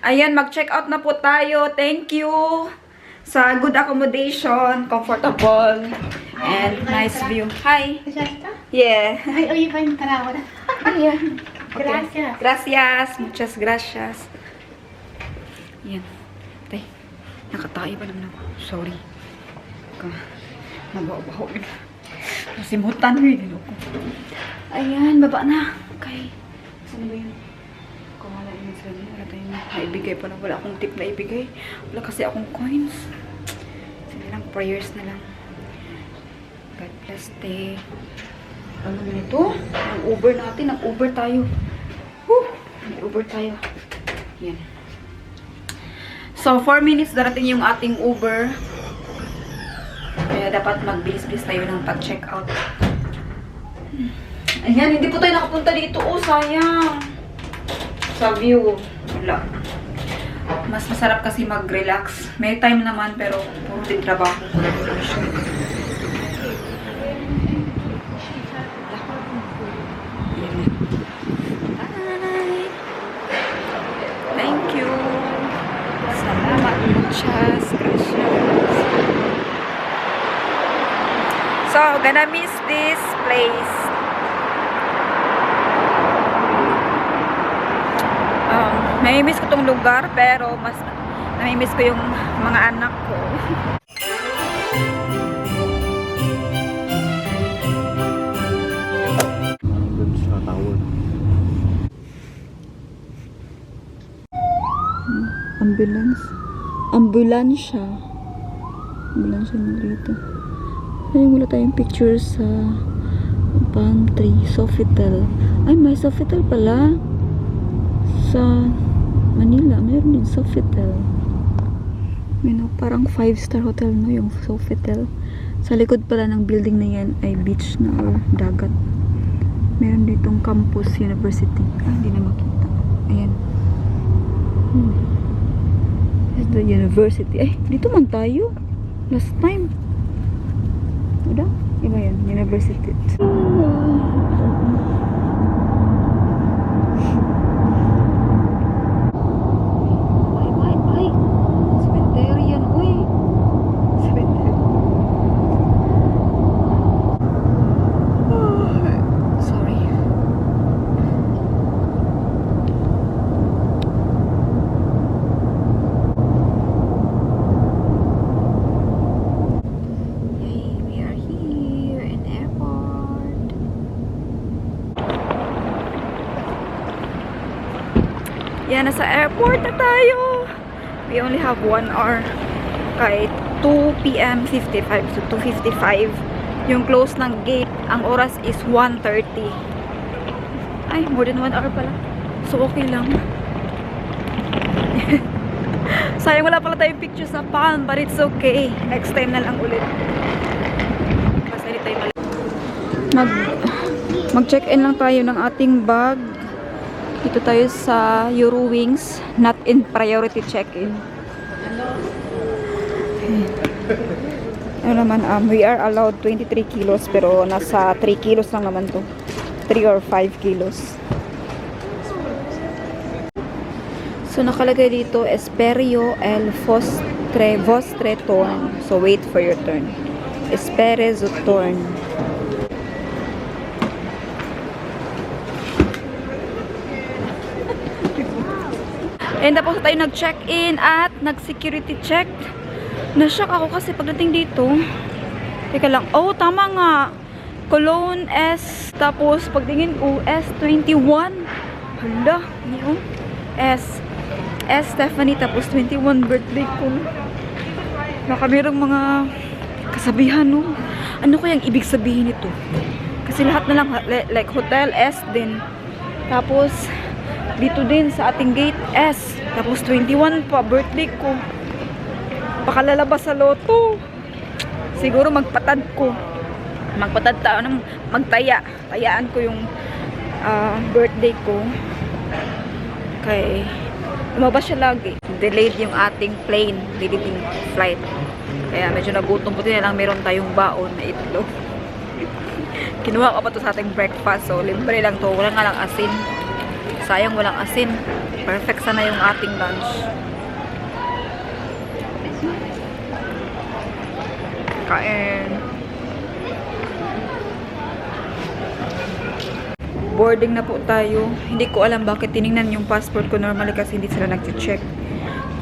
Ayan, mag-check out na po tayo. Thank you sa good accommodation, comfortable, and nice view. Hi. Yeah. Ay, oye, pa yung tarawa na. Ayan. Gracias. Gracias. Muchas gracias. Ayan. Tay, nakatae pa naman ako. Sorry. Nabaho-baho yun. Nasimutan ko yun. Ayan, baba na. Okay. Saan ba yun? Kung wala yun sa rin. Wala tayong naibigay pa lang. Wala akong tip na ibigay. Wala kasi akong coins. Sige lang, prayers na lang. God bless te. Ano naman ito? Nag-Uber natin. Nag-Uber tayo. Woo! Nag-Uber tayo. Yan. So, 4 minutes darating yung ating Uber. Kaya dapat magbilis-bilis tayo ng pag-check out. Ayan, hindi po tayo nakapunta dito. Oh, sayang. Sa view. Wala. Mas masarap kasi mag-relax. May time naman, pero puro din trabaho. Thank you. Salamat. Muchas gracias. So, gonna miss this place. Namimiss ko tong lugar, pero mas namimiss ko yung mga anak ko. Doon sa tower. Ambulansya na dito. Ay, wala tayong picture sa pantry. Sofitel. Ay, may Sofitel pala. Sa Manila, mayroon din Sofitel. Parang 5-star hotel, no? Yung Sofitel. Sa likod pala ng building na yan ay beach na or dagat. Meron ditong campus university. Hindi na makita. Ayan. It's the university. Ay, dito man tayo. Last time. Udah? Iba yan. University. Ay. Cemetery yan. Uy. Cemetery. Sorry. Yan, nasa airport na tayo. We only have 1 hour. Kahit 2 p.m. 55. So, 2:55. Yung close ng gate, ang oras is 1:30. Ay, more than 1 hour pala. So, okay lang. Sayang wala pala tayong picture sa Palm, but it's okay. Next time na lang ulit. Kasi hindi tayo mag-check-in lang tayo ng ating bag. Dito tayo sa Eurowings, not in priority check-in. Ano naman, we are allowed 23 kilos, pero nasa 3 kilos lang naman to. 3 or 5 kilos. So, nakalagay dito, Esperio el vostre turn. So, wait for your turn. Espere su turn. And tapos tayo nag-check-in at nag-security check. Na-shock ako kasi pagdating dito. Teka lang. Oh, tama nga. Cologne S. Tapos pagtingin ko, S21. Hala. Yun. S Stephanie. Tapos 21 birthday ko. Nakamirang mga kasabihan, no? Ano kayang ibig sabihin nito? Kasi lahat na lang, like hotel S din. Tapos dito din sa ating gate S. Tapos 21 pa, birthday ko. Baka lalabas sa loto. Siguro magpatad ko. Tayaan ko yung birthday ko. Kay lumabas siya lagi. Delayed yung ating plane. Delayed yung flight. Kaya medyo nagutom. Buti na lang meron tayong baon na itlog. Kinuha ko pa to sa ating breakfast. So libre lang to. Wala nga lang asin. Sayang walang asin. Perfect sana yung ating lunch. Kain. Boarding na po tayo. Hindi ko alam bakit tiningnan yung passport ko. Normally kasi hindi sila nag-check.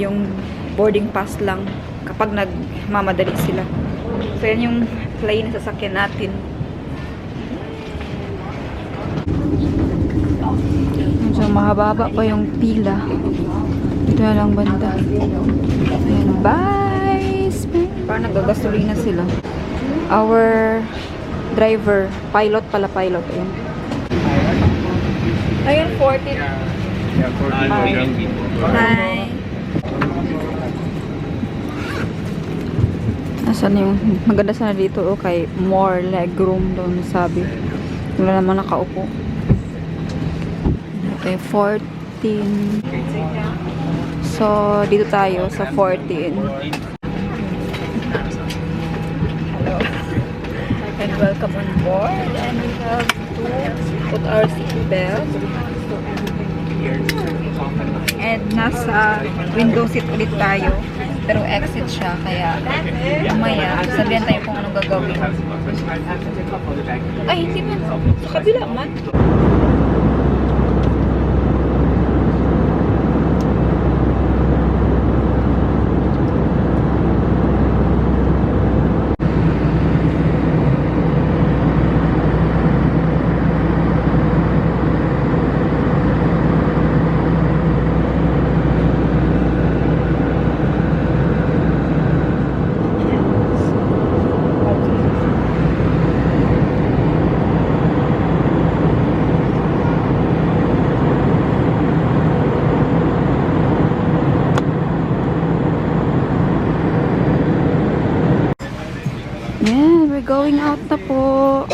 Yung boarding pass lang kapag nagmamadali sila. So, yan yung plane na sasakyan natin. Medyo mahaba pa yung pila. Dito na lang banda. Ayan, bye! Parang nagagasolina sila. Our driver, pilot pala, pilot. Ayan. Ayun, 14. Yeah, 14. Hi. Asan yung maganda sana dito kay more legroom daw sabi. Wala naman nakaupo. Okay, 14. So, dito tayo sa 14. Hello. And welcome on board. And we have to put our seatbelt. And nasa window seat ulit tayo. Pero exit siya. Kaya mamaya, sabihan tayo kung anong gagawin. Ay, hindi man. Sa kabila man. Yeah, we're going out na po.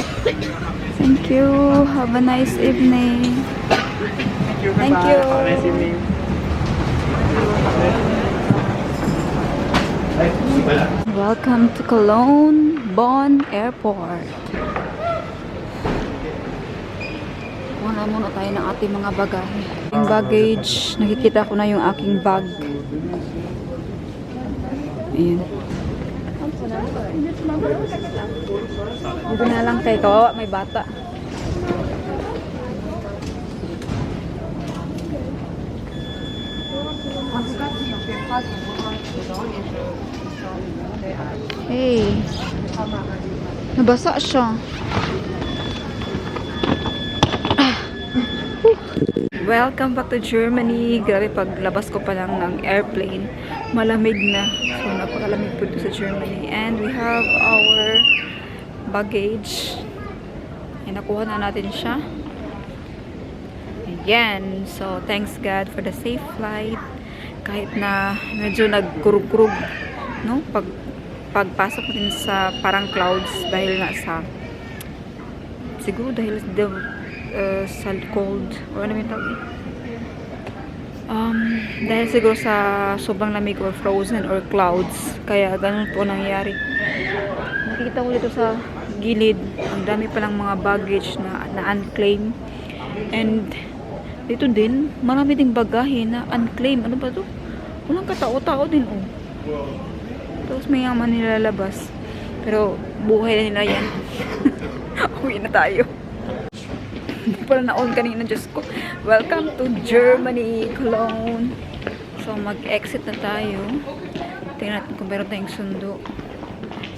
Thank you. Have a nice evening. Thank you. Nice evening. Welcome to Cologne Bonn Airport. Kuha muna tayo ng ating mga bagahe. Yung baggage, nakikita ko na yung aking bag. Ayan. Dito na lang kay kawawa, may bata. Hey, nabasa siya. Welcome back to Germany. Grabe, paglabas ko pa lang ng airplane, malamig na. So, napakalamig po dito sa Germany. And we have our baggage. And nakuha na natin siya. Ayan. So, thanks God for the safe flight. Kahit na medyo nagkurug-kurug, no? Pagpasok natin sa parang clouds dahil nga sa siguro dahil sa cold or ano yung tawag dahil siguro sa sobrang lamig or frozen or clouds, kaya ganun po nangyari. Nakikita ko dito sa gilid ang dami palang mga baggage na unclaimed, and dito din marami ding bagahe na unclaimed. Ano ba to? Walang katao-tao din, oh. Tapos may yaman nilalabas, pero buhay na nila yan. Uwi na tayo. Hindi pala na-on kanina, Diyos ko. Welcome to Germany, Cologne. So, mag-exit na tayo. Tingnan natin kung meron tayong sundo.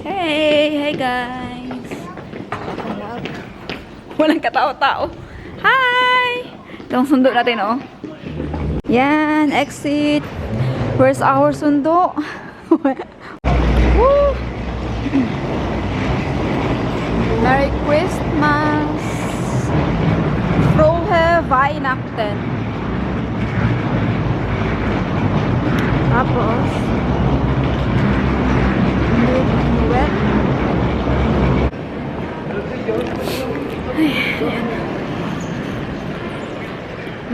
Hey! Hey, guys! Walang katao-tao. Hi! Itong sundo natin, oh. Yan, exit. Where's our sundo? Woo! Merry Christmas! Frohe Weihnachten. Tapos wet.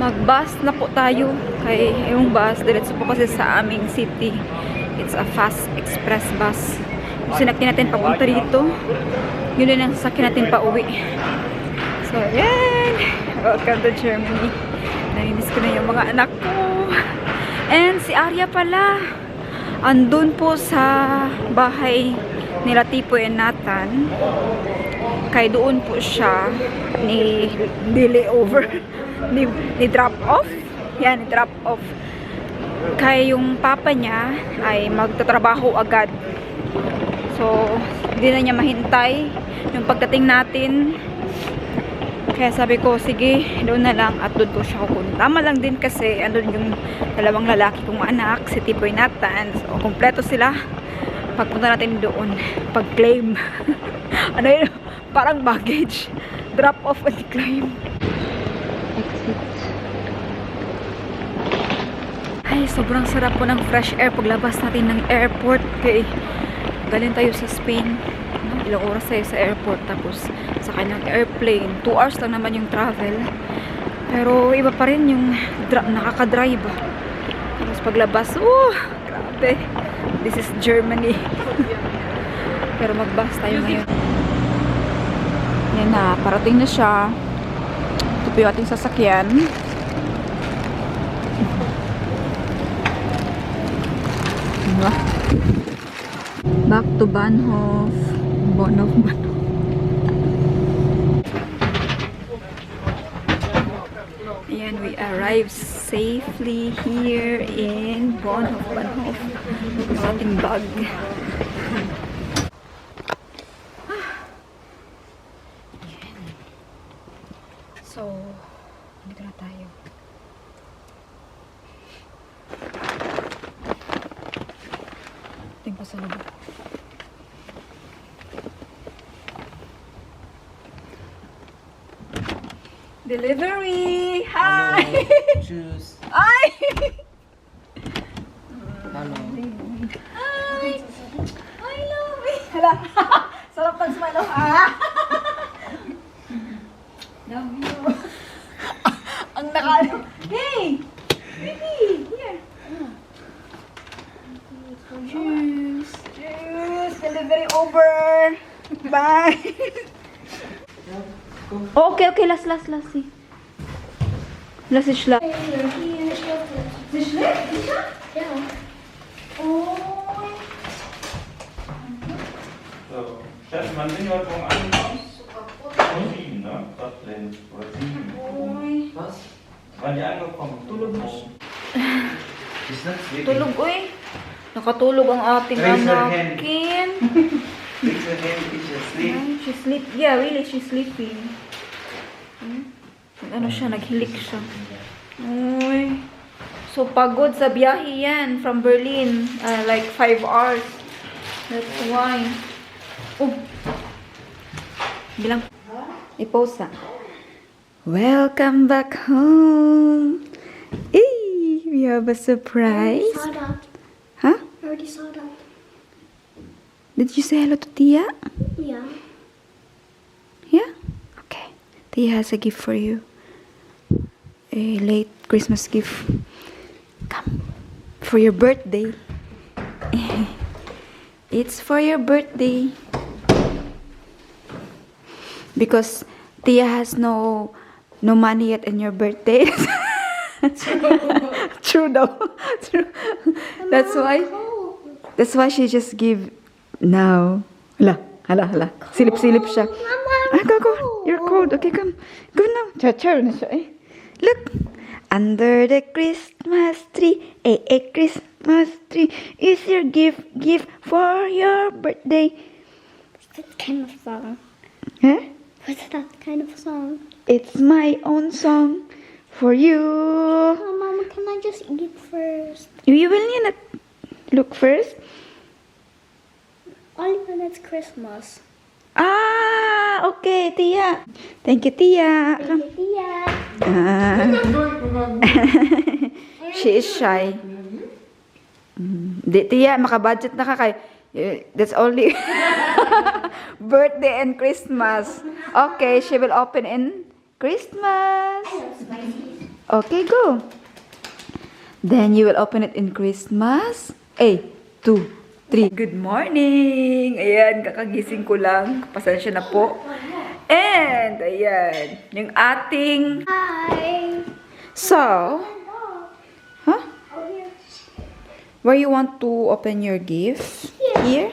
Mag-bus na po tayo. Kay yung bus, diretso po kasi sa aming city. It's a fast express bus. Sinakyan natin papunta dito. Yun din ang sasakyan natin pa uwi. So, yan! Welcome to Germany. Namimiss ko na yung mga anak ko. And si Arya pala, andun po sa bahay nila Tipoy and Nathan. Kaya doon po siya ni layover, ni drop off. Yan, ni drop off. Kaya yung papa niya ay magtatrabaho agad. So, hindi na niya mahintay yung pagdating natin. Kaya sabi ko, sige, doon na lang at doon po siya kukunta. Tama lang din kasi andun yung dalawang lalaki kong anak, si Tipoy Nathan. So, kompleto sila. Pagpunta natin doon, pag-claim. Ano yun? Parang baggage. Drop off and claim. Exit. Ay, sobrang sarap po ng fresh air paglabas natin ng airport. Okay, galing tayo sa Spain. Ilang oras tayo sa airport, tapos sa kanyang airplane 2 hours lang naman yung travel, pero iba pa rin yung nakaka-drive. Tapos paglabas, grabe, this is Germany. Pero mag-bus tayo ngayon. Yan na, parating na siya. Ito po yung ating sasakyan. Back to Bahnhof. Bahnhof. Ayan, we arrived safely here in Bahnhof. Ang ating bag. So, dito na tayo. Tingnan sa loob. Delivery! Hi! Choose. Ay! Hello. Hi! I love it! Hala! Sarap ng smile of Love you! Ang nakano! Hey! Baby! Here! Cheers! Cheers! Delivery over! Bye! Okay, last. See. Last ist schlecht. Sie schläft? Sicher? Ja. Oh. So, Steffen, wann sind wir heute Morgen angekommen? Um 7, ne? Das sind, oder 7. Was? Wann die angekommen? Tulog na siya. She's not sleeping. Tulog, uy. Nakatulog ang ating Raise her hand. anakin. Fix her hand, is she asleep? Ay, she's sleep. Yeah, really, she's sleeping. Ano siya, naghilik siya. Uy. So, pagod sa biyahe yan from Berlin. Like 5 hours. That's why. Oh. Bilang. I-post ha. Welcome back home. Hey, we have a surprise. Saw that. Huh? I already saw that. Did you say hello to Tia? Yeah. Yeah? Okay. Tia has a gift for you. A late Christmas gift. Come. For your birthday. It's for your birthday. Because Tia has no money yet in your birthday. True though. True. That's why she just give now. Hala. Silip-silip siya. Go. You're cold. Okay, come. Go now. Cha-cha na siya eh. Look. Under the Christmas tree, a Christmas tree is your gift for your birthday. What's that kind of song? Huh? What's that kind of song? It's my own song for you. Oh, Mama, can I just eat first? You will not look first. Only when it's Christmas. Okay, Tia. Thank you, Tia. Come. Yeah. She is shy. Di, Tia, makabudget na ka kay. That's only birthday and Christmas. Okay, she will open in Christmas. Okay, go. Then you will open it in Christmas. 2, 3. Good morning! Ayan, kakagising ko lang. Pasensya na po. And, ayan, yung ating Hi. So, huh? Oh, here. Where you want to open your gift? Here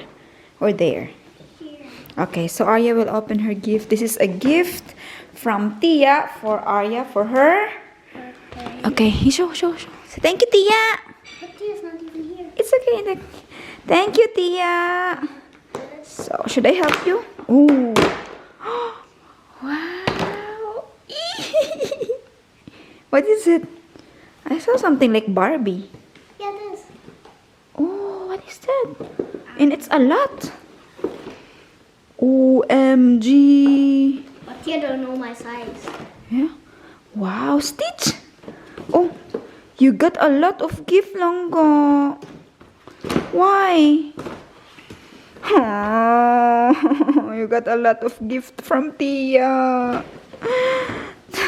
or there? Here. Okay, so Arya will open her gift. This is a gift from Tia for Arya, for her. Okay. Okay, show. Say, thank you, Tia. But Tia's not even here. It's okay. Thank you, Tia. So, should I help you? Ooh. Wow. What is it? I saw something like Barbie. Yeah, this. Oh, what is that? And it's a lot. OMG. But Tia don't know my size. Yeah. Wow, Stitch. Oh, you got a lot of gift, Longo. Why? Oh, you got a lot of gift from Tia.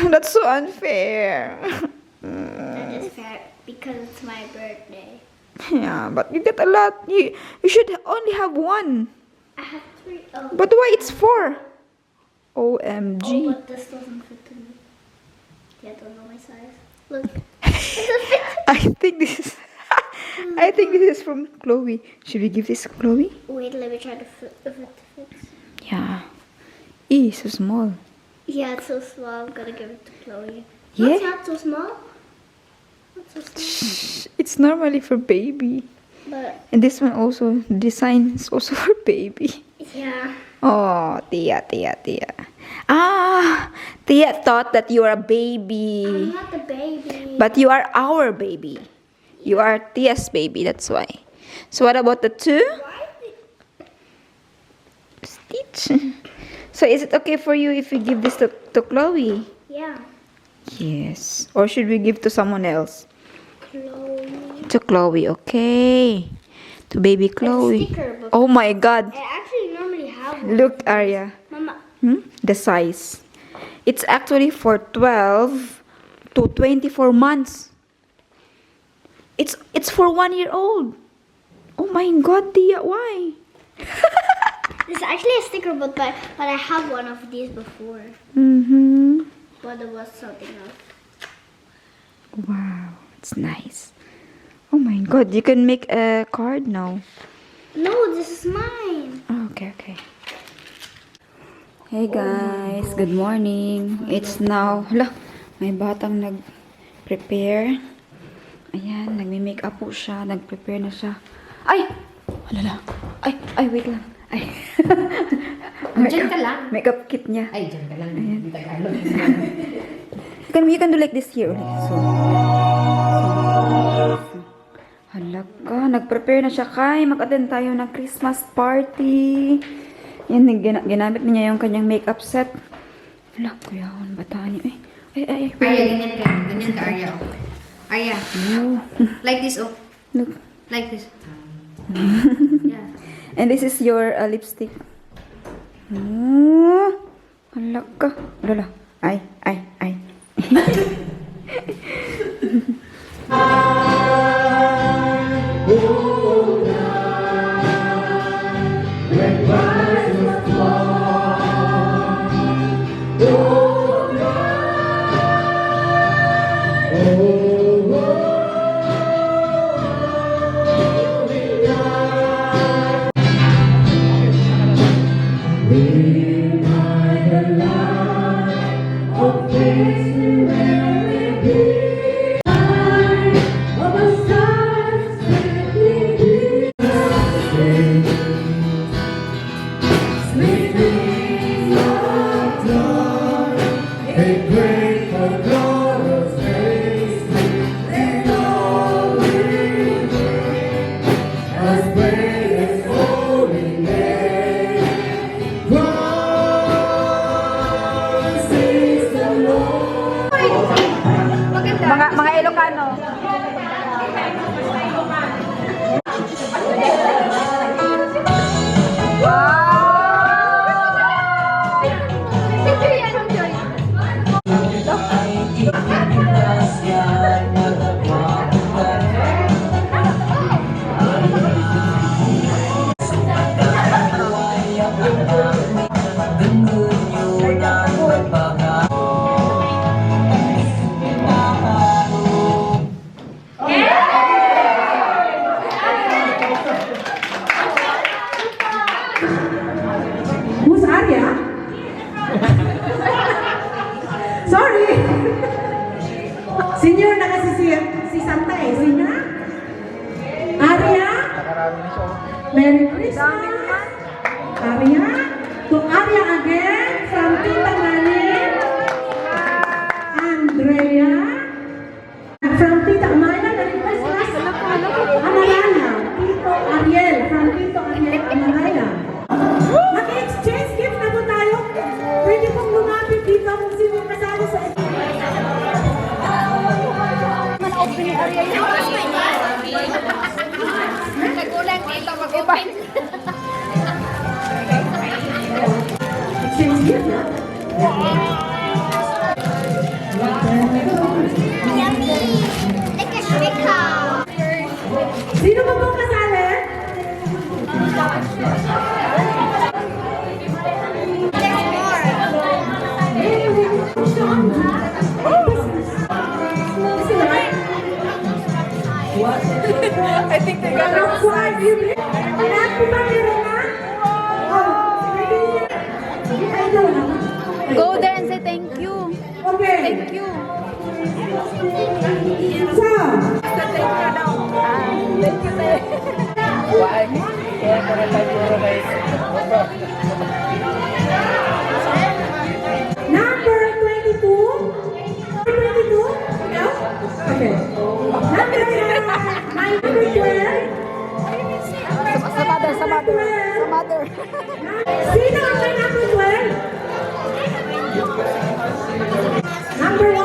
That's so unfair. That is fair because it's my birthday. Yeah, but you get a lot. You should only have one. I have 3. Oh. But why it's 4? Oh, OMG. but this doesn't fit to me. Tia don't know my size. Look. It doesn't fit. I think this is from Chloe. Should we give this to Chloe? Wait, let me try to fit if it fits. Yeah. So small. Yeah, it's so small. I'm gonna give it to Chloe. Yeah? No, it's not so small. Not so small. Shh, it's normally for baby. But And this one also, design is also for baby. yeah. Oh, Tia. Ah, Tia thought that you are a I'm baby. not the baby. But you are our baby. You are Tia's baby, that's why. So what about the 2? Why? Stitch. So is it okay for you if we give this to Chloe? Yeah. Yes. Or should we give to someone else? Chloe. To Chloe, okay. To baby It's a Chloe. sticker book. Oh my God. I actually normally have one. Look, Arya. Mama. The size. It's actually for 12 to 24 months. It's for 1 year old. Oh my God, Tia, why? This is actually a sticker book, but I have one of these before. Mm-hmm. But it was something else. Wow, it's nice. Oh my God, you can make a card now. No, this is mine. Oh, okay. Hey guys, good morning. It's now, hala, may batang nag-prepare. Ayan, nagme-makeup po siya, nag-prepare na siya. Ay! Halala. Ay, wait lang. Ay. Diyan ka lang. Makeup kit niya. Ay, diyan ka lang. Hindi Tagalog. You can do like this here. So. Halaka, nag-prepare na siya kay. Mag-attend tayo ng Christmas party. Yan, ginamit niya yung kanyang makeup set. Hala, kuyawan, bataan niya. Ay. Arya, ganyan ka. Ganyan ka, Arya. Arya, Oh. like this, oh. Look. Like this. Yeah. And this is your lipstick. Oh, halaka. Lala. Ay. Merry Christmas. Arya. To Arya again from Tita Manin. Andrea. And from Tita Amaya. Merry Christmas. Amaraya. Tito Ariel. From Tito Ariel Amaraya. Mag-exchange gift na po tayo. Pwede pong lumapit dito kung sino yung kasali sa Nagulang dito mag-open. exchange gift na. Yummy! Like a shika. Sino ba pong kasali? I think they got From five, you lahat po ba meron na? Sige, ay daw na. Go there and say thank you. Okay. Thank you. So, Thank you daw. Thank you, te. number 22. 22? No? Okay. Number 12. Sa mother, sa mother. Sa mother. Sino ang may number 12? Number 1.